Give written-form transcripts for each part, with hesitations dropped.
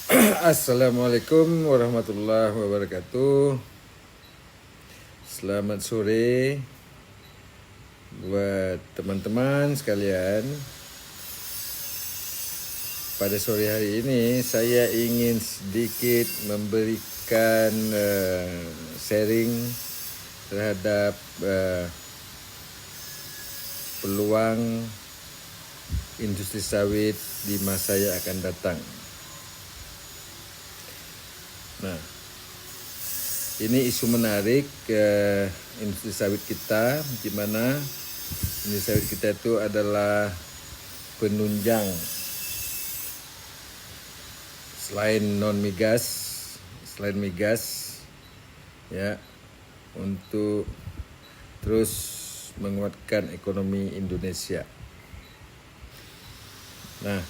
Assalamualaikum warahmatullahi wabarakatuh. Selamat sore buat teman-teman sekalian. Pada sore hari ini saya ingin sedikit memberikan sharing terhadap peluang industri sawit di masa yang akan datang. Nah, ini isu menarik industri sawit kita, di mana industri sawit kita itu adalah penunjang selain migas, ya, untuk terus menguatkan ekonomi Indonesia. Nah,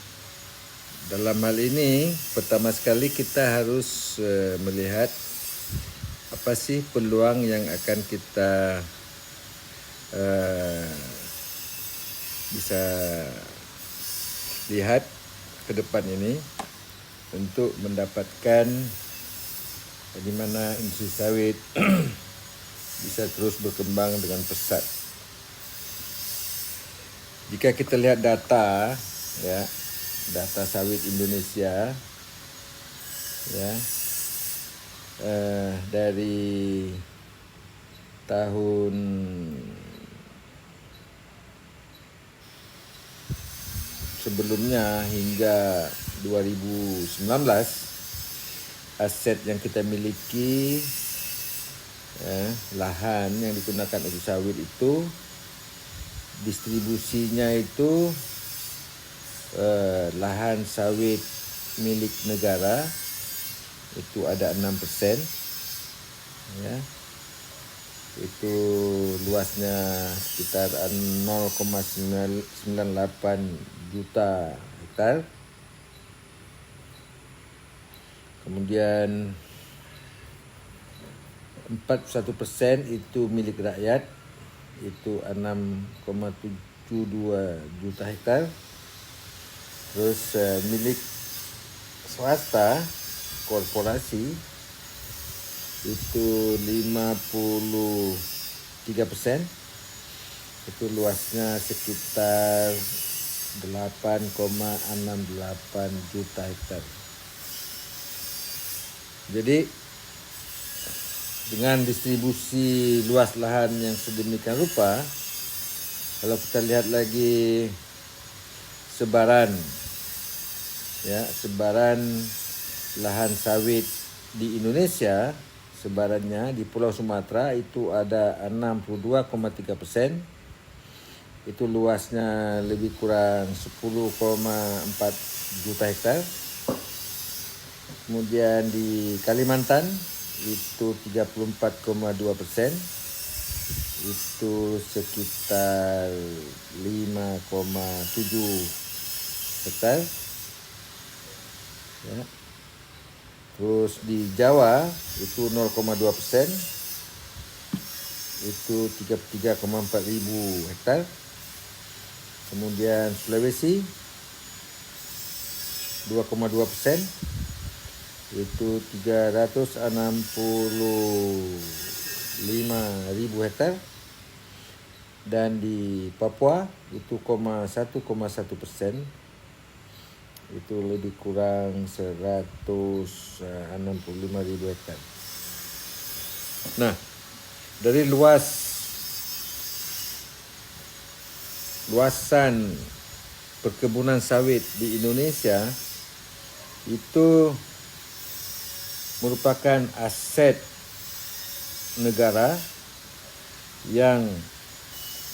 dalam hal ini pertama sekali kita harus melihat apa sih peluang yang akan kita bisa lihat ke depan ini untuk mendapatkan di mana industri sawit bisa terus berkembang dengan pesat. Jika kita lihat data, ya, data sawit Indonesia, ya, dari tahun sebelumnya hingga 2019, aset yang kita miliki, lahan yang digunakan untuk sawit itu distribusinya itu lahan sawit milik negara itu ada 6%, ya, itu luasnya sekitar 0,98 juta hektar. Kemudian 41% itu milik rakyat, itu 6,72 juta hektar. Terus milik swasta, korporasi, itu 53%, itu luasnya sekitar 8,68 juta hektar. Jadi dengan distribusi luas lahan yang sedemikian rupa, kalau kita lihat lagi sebaran lahan sawit di Indonesia, sebarannya di Pulau Sumatera itu ada 62,3%, itu luasnya lebih kurang 10,4 juta hektar. Kemudian di Kalimantan itu 34,2%, itu sekitar 5,7 hektar, ya. Terus di Jawa itu 0,2%, itu 33,4 ribu hektar. Kemudian Sulawesi 2,2%, itu 365.000 hektar. Dan di Papua itu 1,1%, itu lebih kurang 165.000 hektar. Nah, dari luasan perkebunan sawit di Indonesia itu merupakan aset negara yang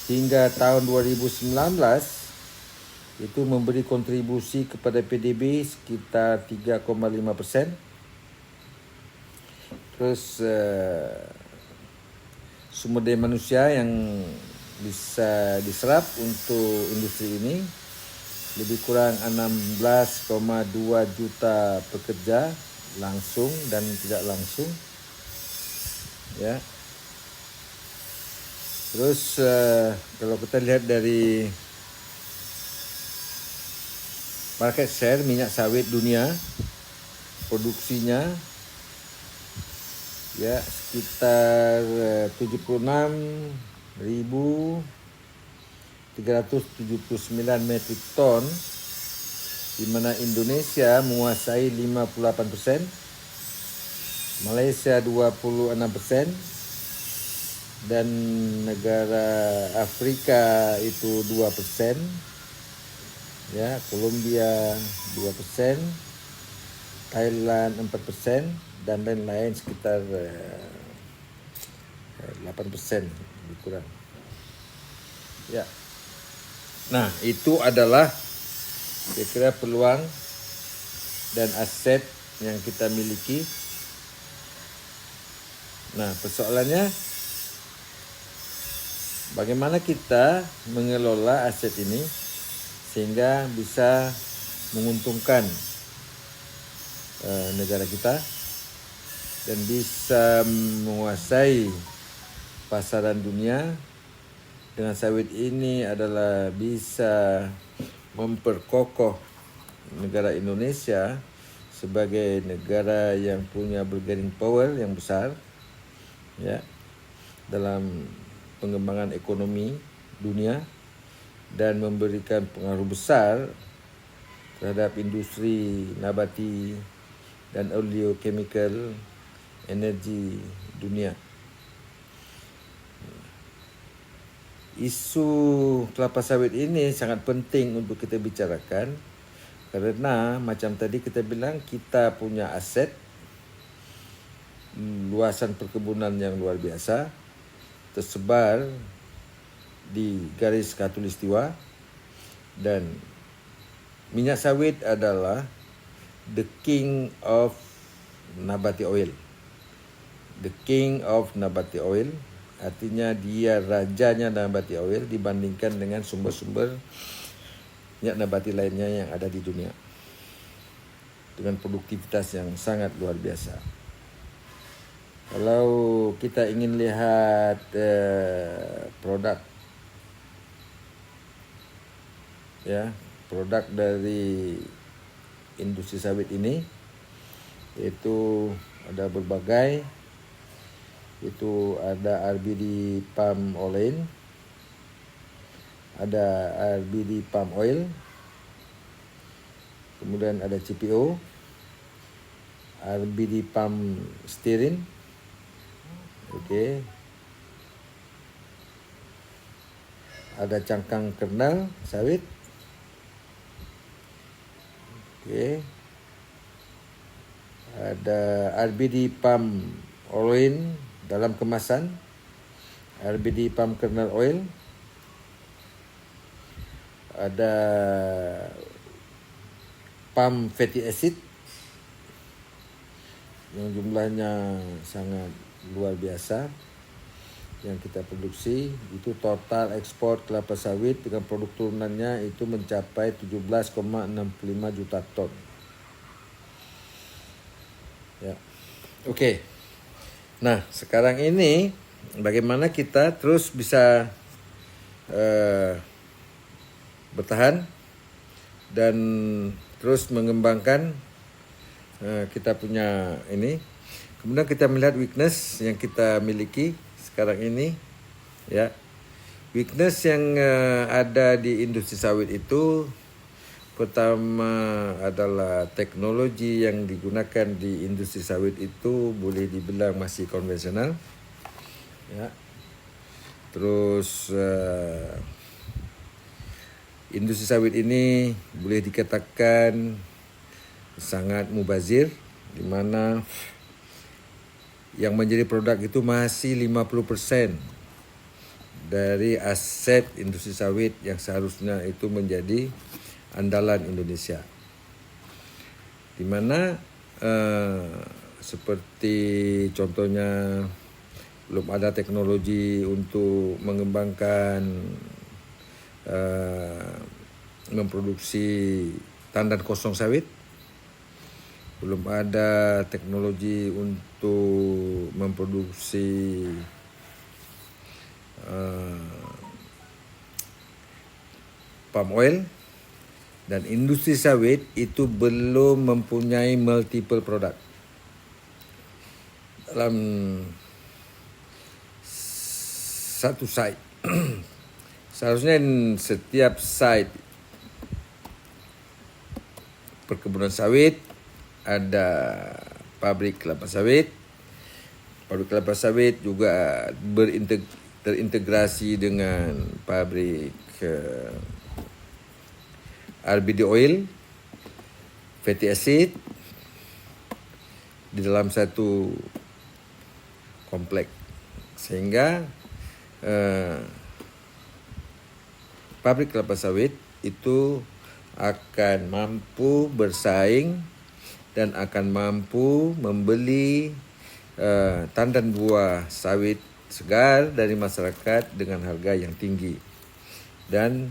hingga tahun 2019 itu memberi kontribusi kepada PDB sekitar 3,5%. Terus sumber daya manusia yang bisa diserap untuk industri ini lebih kurang 16,2 juta pekerja langsung dan tidak langsung, ya. Terus kalau kita lihat dari market share minyak sawit dunia, produksinya ya sekitar 76.379 metrik ton, di mana Indonesia menguasai 58%, Malaysia 26%, dan negara Afrika itu 2%, ya, Kolombia 2%, Thailand 4%, dan lain-lain sekitar 8%, lebih kurang. Ya. Nah, itu adalah kira-kira peluang dan aset yang kita miliki. Nah, persoalannya bagaimana kita mengelola aset ini sehingga bisa menguntungkan negara kita dan bisa menguasai pasaran dunia. Dengan sawit ini adalah bisa memperkokoh negara Indonesia sebagai negara yang punya bargaining power yang besar, ya, dalam pengembangan ekonomi dunia dan memberikan pengaruh besar terhadap industri nabati dan oleochemical energi dunia. Isu kelapa sawit ini sangat penting untuk kita bicarakan karena macam tadi kita bilang, kita punya aset luasan perkebunan yang luar biasa tersebar di garis khatulistiwa, dan minyak sawit adalah the king of nabati oil. The king of nabati oil artinya dia rajanya nabati oil dibandingkan dengan sumber-sumber minyak nabati lainnya yang ada di dunia, dengan produktivitas yang sangat luar biasa. Kalau kita ingin lihat produk, ya, produk dari industri sawit ini, yaitu ada berbagai, itu ada RBD palm oil, ada RBD palm oil, kemudian ada CPO, RBD palm stearin, ada cangkang kernel sawit, ada RBD palm oil dalam kemasan, RBD palm kernel oil, ada palm fatty acid yang jumlahnya sangat luar biasa yang kita produksi. Itu total ekspor kelapa sawit dengan produk turunannya itu mencapai 17,65 juta ton. Ya. Oke. Nah, sekarang ini bagaimana kita terus bisa bertahan dan terus mengembangkan kita punya ini. Kemudian kita melihat weakness yang kita miliki sekarang ini, ya. Weakness yang ada di industri sawit itu, pertama adalah teknologi yang digunakan di industri sawit itu boleh dibilang masih konvensional, ya. Terus industri sawit ini boleh dikatakan sangat mubazir, di mana yang menjadi produk itu masih 50% dari aset industri sawit yang seharusnya itu menjadi andalan Indonesia. Di mana seperti contohnya belum ada teknologi untuk mengembangkan memproduksi tandan kosong sawit, belum ada teknologi untuk memproduksi palm oil, Dan industri sawit itu belum mempunyai multiple product. Dalam satu site, seharusnya setiap site perkebunan sawit ada pabrik kelapa sawit. Pabrik kelapa sawit juga terintegrasi dengan pabrik RBD oil, fatty acid di dalam satu komplek, sehingga pabrik kelapa sawit itu akan mampu bersaing dan akan mampu membeli tandan buah sawit segar dari masyarakat dengan harga yang tinggi, dan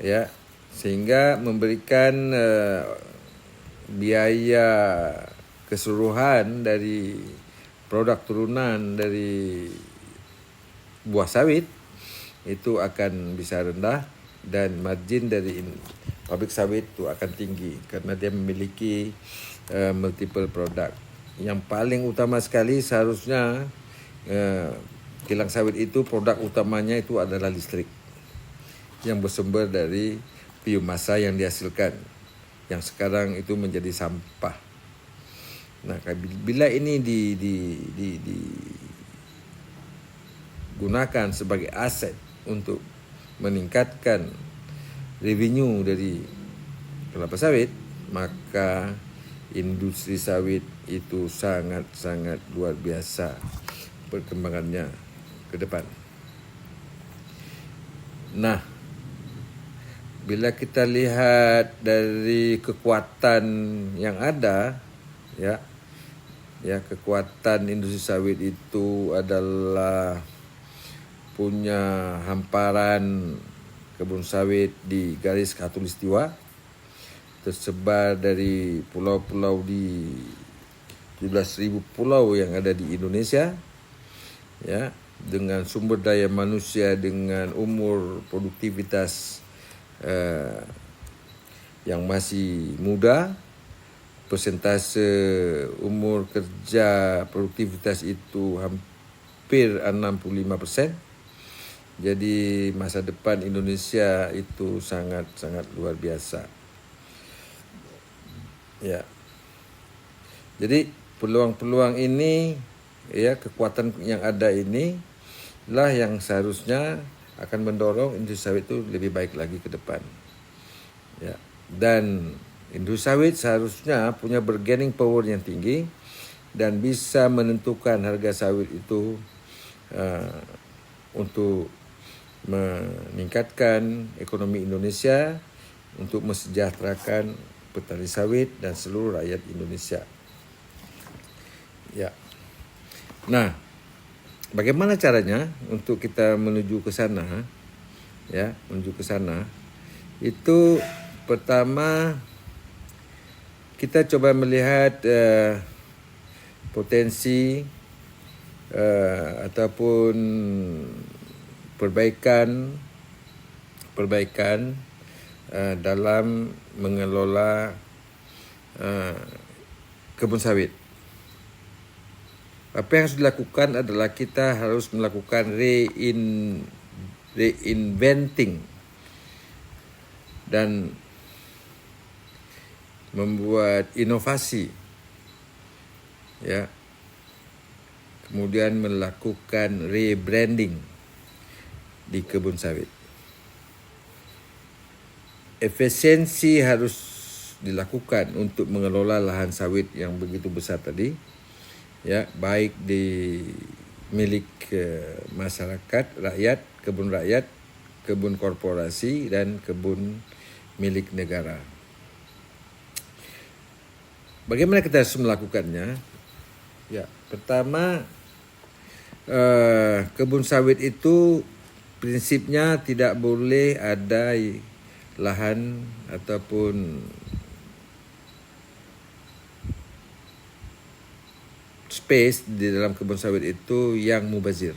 ya sehingga memberikan biaya keseluruhan dari produk turunan dari buah sawit itu akan bisa rendah, dan margin dari pabrik sawit itu akan tinggi karena dia memiliki multiple produk. Yang paling utama sekali seharusnya kilang sawit itu produk utamanya itu adalah listrik yang bersumber dari biomasa yang dihasilkan, yang sekarang itu menjadi sampah. Nah, bila ini digunakan sebagai aset untuk meningkatkan revenue dari kelapa sawit, maka industri sawit itu sangat-sangat luar biasa perkembangannya ke depan. Nah, bila kita lihat dari kekuatan yang ada, ya kekuatan industri sawit itu adalah punya hamparan kebun sawit di garis khatulistiwa, tersebar dari pulau-pulau di 17.000 pulau yang ada di Indonesia, ya, dengan sumber daya manusia dengan umur produktivitas yang masih muda. Persentase umur kerja produktivitas itu hampir 65%. Jadi masa depan Indonesia itu sangat-sangat luar biasa. Ya. Jadi peluang-peluang ini, ya, kekuatan yang ada ini lah yang seharusnya akan mendorong industri sawit itu lebih baik lagi ke depan. Ya. Dan industri sawit seharusnya punya bargaining power yang tinggi dan bisa menentukan harga sawit itu untuk meningkatkan ekonomi Indonesia, untuk mesejahterakan petani sawit dan seluruh rakyat Indonesia. Ya. Nah, bagaimana caranya untuk kita menuju ke sana? Ya, menuju ke sana. Itu pertama kita coba melihat potensi ataupun perbaikan dalam mengelola kebun sawit. Apa yang harus dilakukan adalah kita harus melakukan reinventing dan membuat inovasi, ya. Kemudian melakukan rebranding di kebun sawit. Efisiensi harus dilakukan untuk mengelola lahan sawit yang begitu besar tadi, ya, baik di milik masyarakat, rakyat, kebun korporasi dan kebun milik negara. Bagaimana kita harus melakukannya? Ya, pertama, kebun sawit itu prinsipnya tidak boleh ada lahan ataupun space di dalam kebun sawit itu yang mubazir.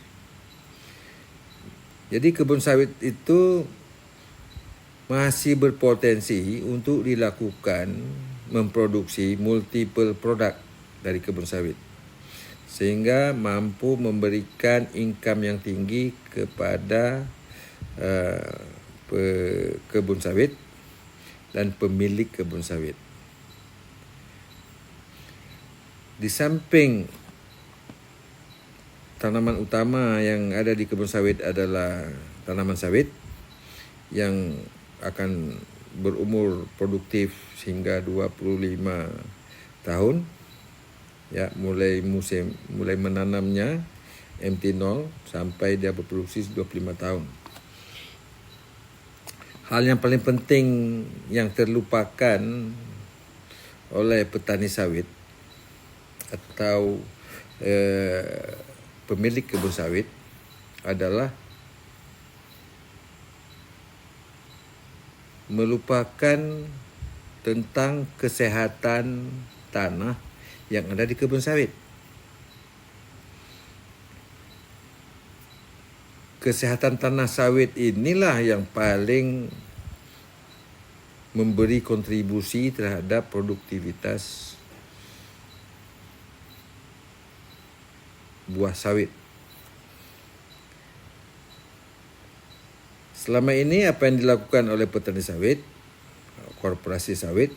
Jadi kebun sawit itu masih berpotensi untuk dilakukan memproduksi multiple produk dari kebun sawit, sehingga mampu memberikan income yang tinggi kepada kebun sawit dan pemilik kebun sawit. Di samping tanaman utama yang ada di kebun sawit adalah tanaman sawit yang akan berumur produktif hingga 25 tahun, ya, mulai menanamnya MT0 sampai dia berproduksi 25 tahun. Hal yang paling penting yang terlupakan oleh petani sawit atau pemilik kebun sawit adalah melupakan tentang kesehatan tanah yang ada di kebun sawit. Kesehatan tanah sawit inilah yang paling memberi kontribusi terhadap produktivitas buah sawit. Selama ini apa yang dilakukan oleh petani sawit, korporasi sawit,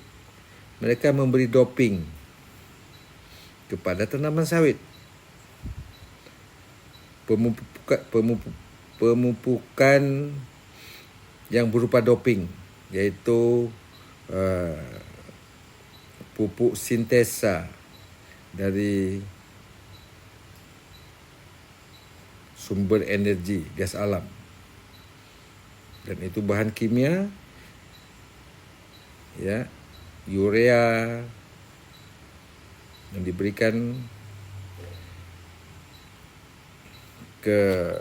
mereka memberi doping kepada tanaman sawit. Pemupukan yang berupa doping, yaitu pupuk sintesa dari sumber energi gas alam, dan itu bahan kimia, ya, urea yang diberikan ke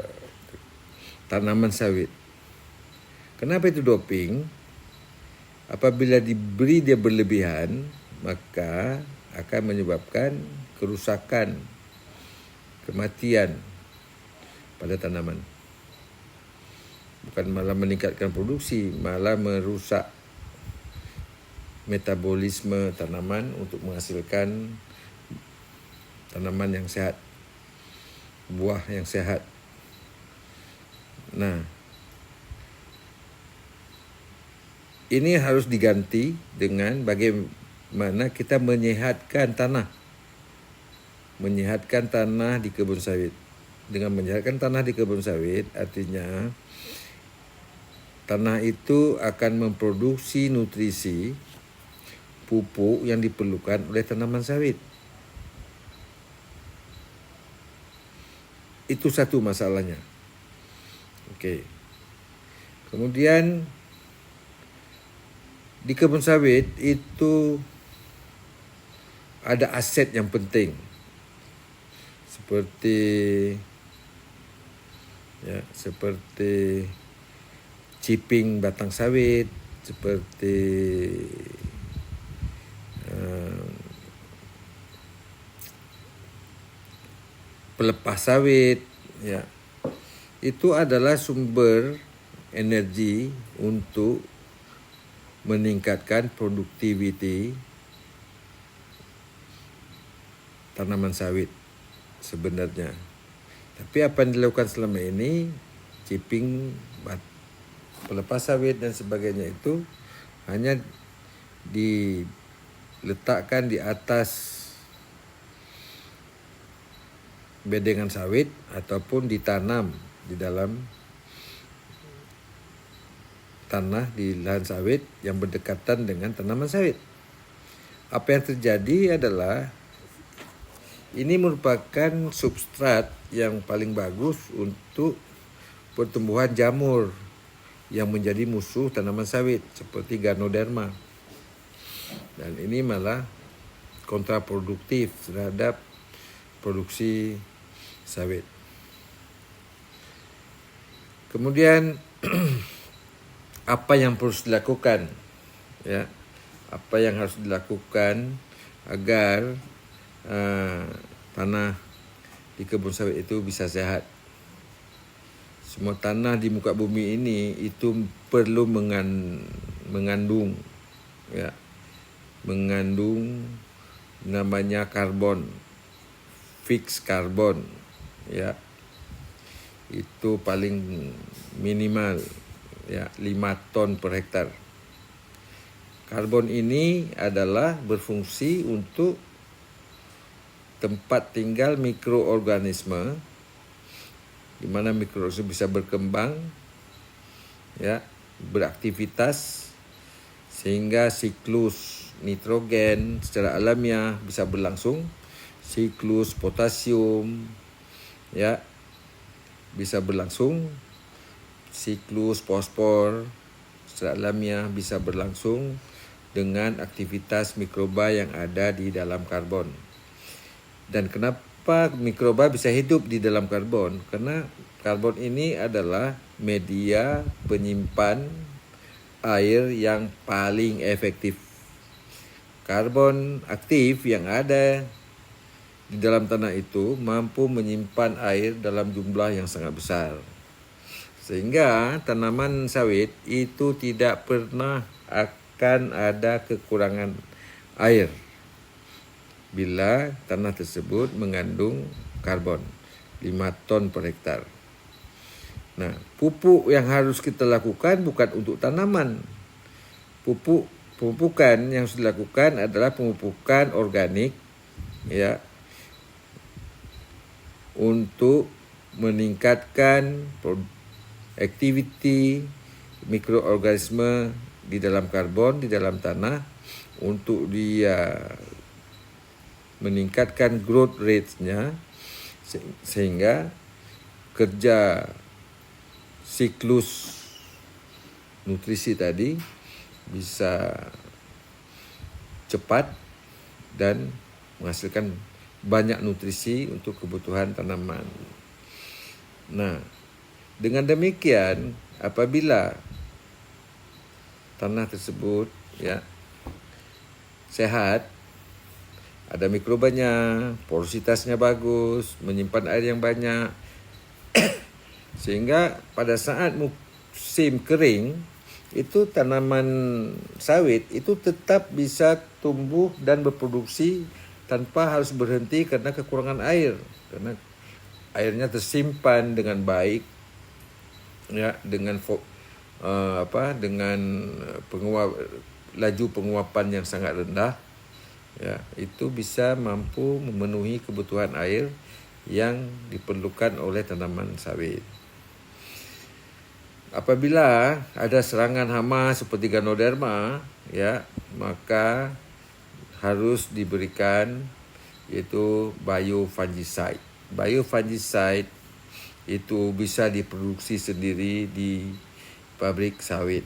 tanaman sawit. Kenapa itu doping? Apabila diberi dia berlebihan, maka akan menyebabkan kerusakan, kematian pada tanaman. Bukan malah meningkatkan produksi, malah merusak metabolisme tanaman untuk menghasilkan tanaman yang sehat, buah yang sehat. Nah, ini harus diganti dengan bagaimana kita menyehatkan tanah. Menyehatkan tanah di kebun sawit. Dengan menyehatkan tanah di kebun sawit, artinya tanah itu akan memproduksi nutrisi pupuk yang diperlukan oleh tanaman sawit. Itu satu masalahnya. Oke. Kemudian di kebun sawit itu ada aset yang penting, seperti chipping batang sawit, seperti pelepas sawit, ya. Itu adalah sumber energi untuk meningkatkan produktiviti tanaman sawit sebenarnya. Tapi apa yang dilakukan selama ini, chipping, pelepas sawit dan sebagainya, itu hanya diletakkan di atas bedengan sawit ataupun ditanam di dalam tanah di lahan sawit yang berdekatan dengan tanaman sawit. Apa yang terjadi adalah ini merupakan substrat yang paling bagus untuk pertumbuhan jamur yang menjadi musuh tanaman sawit seperti Ganoderma. Dan ini malah kontraproduktif terhadap produksi sawit. Kemudian apa yang harus dilakukan, ya? Apa yang harus dilakukan agar tanah di kebun sawit itu bisa sehat, semua tanah di muka bumi ini itu perlu mengandung namanya karbon, fix karbon, itu paling minimal 5 ton per hektar. Karbon ini adalah berfungsi untuk tempat tinggal mikroorganisme, di mana mikroorganisme bisa berkembang, beraktivitas, sehingga siklus nitrogen secara alamiah bisa berlangsung, siklus potasium bisa berlangsung, siklus fosfor secara alamiah bisa berlangsung dengan aktivitas mikroba yang ada di dalam karbon. Dan kenapa mikroba bisa hidup di dalam karbon? Karena karbon ini adalah media penyimpan air yang paling efektif. Karbon aktif yang ada di dalam tanah itu mampu menyimpan air dalam jumlah yang sangat besar. Sehingga tanaman sawit itu tidak pernah akan ada kekurangan air bila tanah tersebut mengandung karbon 5 ton per hektar. Nah, pupuk yang harus kita lakukan bukan untuk tanaman. Pemupukan yang harus dilakukan adalah pemupukan organik untuk meningkatkan aktiviti mikroorganisme di dalam karbon, di dalam tanah, untuk dia meningkatkan growth rate-nya, sehingga kerja siklus nutrisi tadi bisa cepat dan menghasilkan banyak nutrisi untuk kebutuhan tanaman. Nah, dengan demikian apabila tanah tersebut sehat, ada mikrobanya, porositasnya bagus, menyimpan air yang banyak, sehingga pada saat musim kering itu tanaman sawit itu tetap bisa tumbuh dan berproduksi tanpa harus berhenti karena kekurangan air, karena airnya tersimpan dengan baik dengan laju penguapan yang sangat rendah, itu bisa mampu memenuhi kebutuhan air yang diperlukan oleh tanaman sawit. Apabila ada serangan hama seperti Ganoderma, maka harus diberikan yaitu biofungicide. Biofungicide itu bisa diproduksi sendiri di pabrik sawit.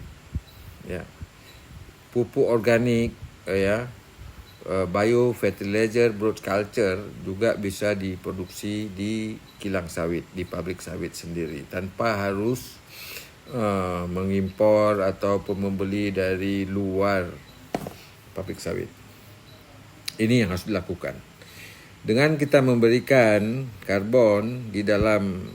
Pupuk organik, biofertilizer broad culture juga bisa diproduksi di kilang sawit, di pabrik sawit sendiri, tanpa harus mengimpor ataupun membeli dari luar pabrik sawit. Ini yang harus dilakukan. Dengan kita memberikan karbon di dalam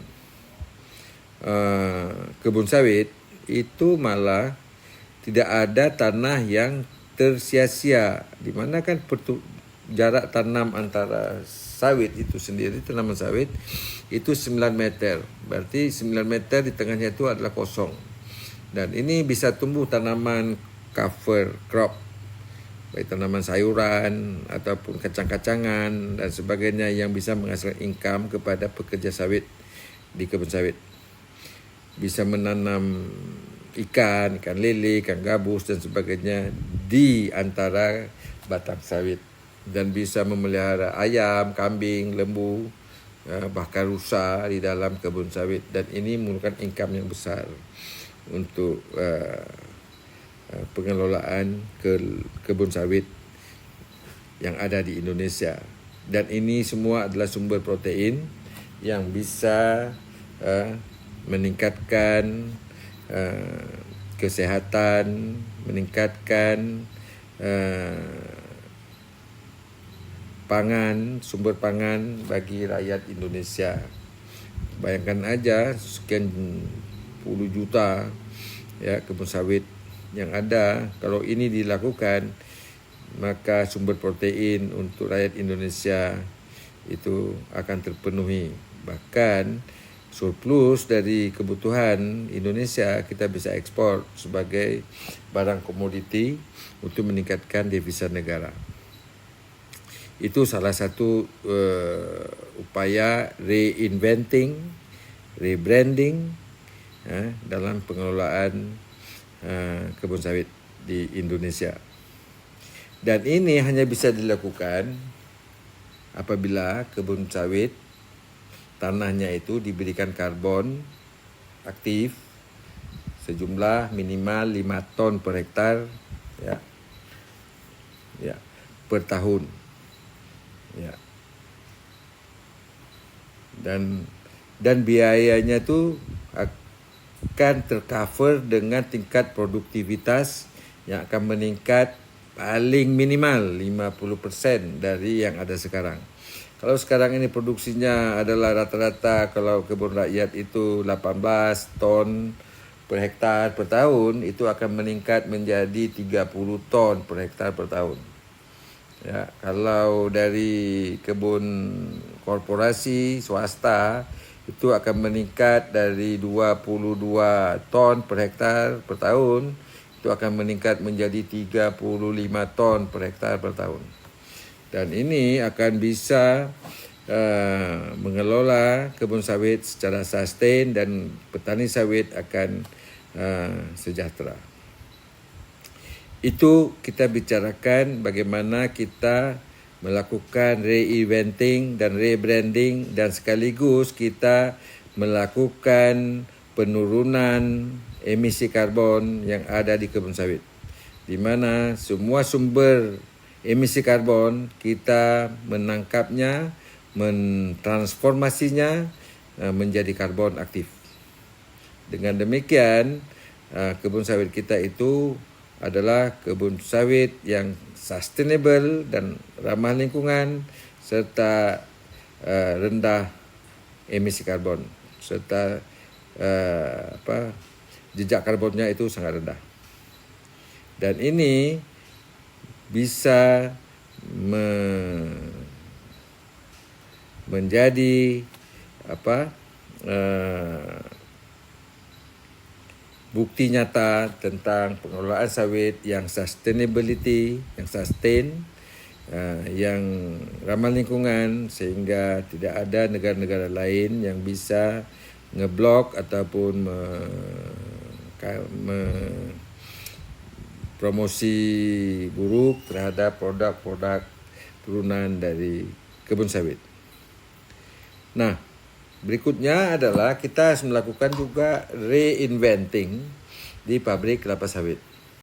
kebun sawit, itu malah tidak ada tanah yang tersia-sia, di mana kan jarak tanam antara sawit itu sendiri, tanaman sawit itu 9 meter. Berarti 9 meter di tengahnya itu adalah kosong. Dan ini bisa tumbuh tanaman cover crop, baik tanaman sayuran ataupun kacang-kacangan dan sebagainya yang bisa menghasilkan income kepada pekerja sawit di kebun sawit. Bisa menanam ikan lele, ikan gabus dan sebagainya di antara batang sawit, dan bisa memelihara ayam, kambing, lembu, bahkan rusa di dalam kebun sawit, dan ini memerlukan income yang besar untuk pengelolaan kebun sawit yang ada di Indonesia. Dan ini semua adalah sumber protein yang bisa meningkatkan kesehatan, meningkatkan pangan, sumber pangan bagi rakyat Indonesia. Bayangkan aja sekian puluh juta ya kebun sawit yang ada. Kalau ini dilakukan, maka sumber protein untuk rakyat Indonesia itu akan terpenuhi. Bahkan surplus dari kebutuhan Indonesia kita bisa ekspor sebagai barang komoditi untuk meningkatkan devisa negara. Itu salah satu upaya reinventing, rebranding dalam pengelolaan kebun sawit di Indonesia. Dan ini hanya bisa dilakukan apabila kebun sawit tanahnya itu diberikan karbon aktif sejumlah minimal 5 ton per hektar ya per tahun. Ya. Dan biayanya itu akan tercover dengan tingkat produktivitas yang akan meningkat paling minimal 50% dari yang ada sekarang. Kalau sekarang ini produksinya adalah rata-rata kalau kebun rakyat itu 18 ton per hektar per tahun, itu akan meningkat menjadi 30 ton per hektar per tahun. Ya, kalau dari kebun korporasi swasta itu akan meningkat dari 22 ton per hektar per tahun, itu akan meningkat menjadi 35 ton per hektar per tahun. Dan ini akan bisa mengelola kebun sawit secara sustain dan petani sawit akan sejahtera. Itu kita bicarakan bagaimana kita melakukan reinventing dan rebranding, dan sekaligus kita melakukan penurunan emisi karbon yang ada di kebun sawit, di mana semua sumber emisi karbon kita menangkapnya, mentransformasinya menjadi karbon aktif. Dengan demikian kebun sawit kita itu adalah kebun sawit yang sustainable dan ramah lingkungan serta rendah emisi karbon, serta jejak karbonnya itu sangat rendah. Dan ini bisa menjadi bukti nyata tentang pengelolaan sawit yang sustainability, yang sustain, yang ramah lingkungan, sehingga tidak ada negara-negara lain yang bisa ngeblok ataupun promosi buruk terhadap produk-produk turunan dari kebun sawit. Nah, berikutnya adalah kita harus melakukan juga reinventing di pabrik kelapa sawit.